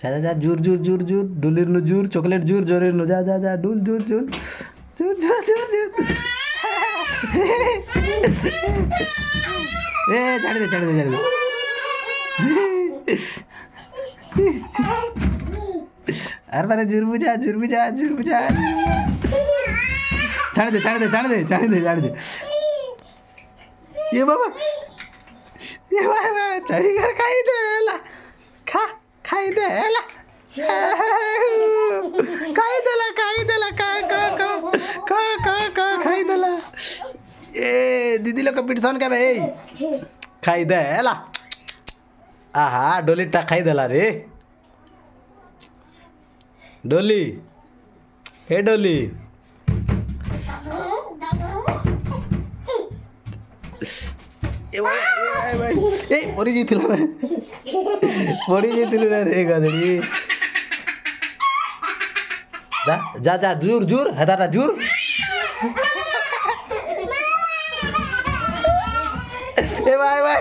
जा जा जा जूर जूर जूर जूर डुलीर नु जूर चॉकलेट जूर जोरेर नु जा जा जा डुल जूर जूर जूर जूर जूर जूर ए छाड़ दे छाड़ दे छाड़ दे अरे मारे जूर बुझा जूर बुझा जूर बुझा छाड़ दे छाड़ दे छाड़ दे छाड़ दे छाड़ दे ये बाबा चाहिए घर खाई दे ला खा खाई दे ला खाई दे ला खाई दे ला का का का का का का खाई दे ला ए दीदी लोग कॉम्पिटिशन का भाई खाई दे ला आहा डोली टा खाई दे ला रे डोली हे डोली ए मरी जाइथिल रे गधड़ी जा जा जा जूर जूर हदारा जूर ए भाई भाई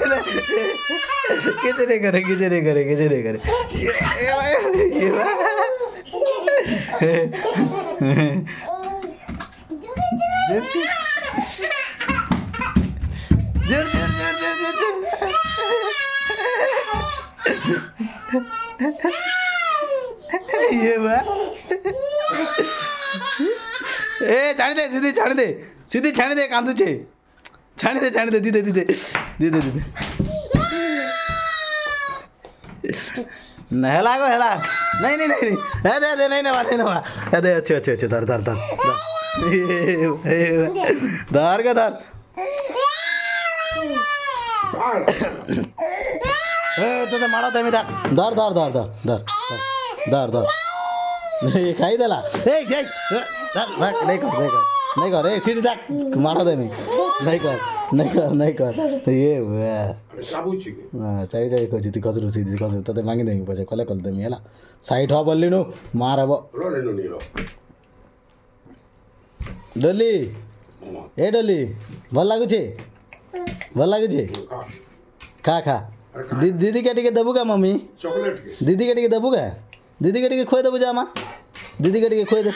किसे नहीं करे किसे नहीं करे किसे नहीं करे ए भाई ये भाई जूर ये ए छाड़ दे सीधी छाड़ दे कांदू छे छाड़ दे दीदे दीदे दीदे दीदे नहीं हेला हेला नहीं नहीं नहीं दे दे नहीं ना नहीं ना दे अच्छे अच्छे अच्छे धर धर धर धर का धर तो मारा दे मेरा धर धर धर धर धर धर धर खाई देला ए नहीं कर ए सीधी तक मारा दे नहीं कर ये साबुची हां चाई को जीती कसरु सीधी कसरु तते मांगी देंगे पछे कले कल देमी हला साइड हो बोलली नु मार हबो रोने नी हो डोली ए डोली भल लागु छे खा खा दीदी के टिके देबू का मम्मी चॉकलेट के दीदी के टिके देबू का दीदी के टिके खोय देबू जा मां दीदी के टिके खोय दे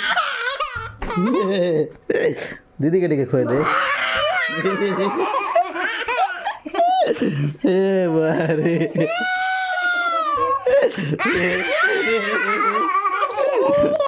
दीदी के टिके खोय दे ए बारे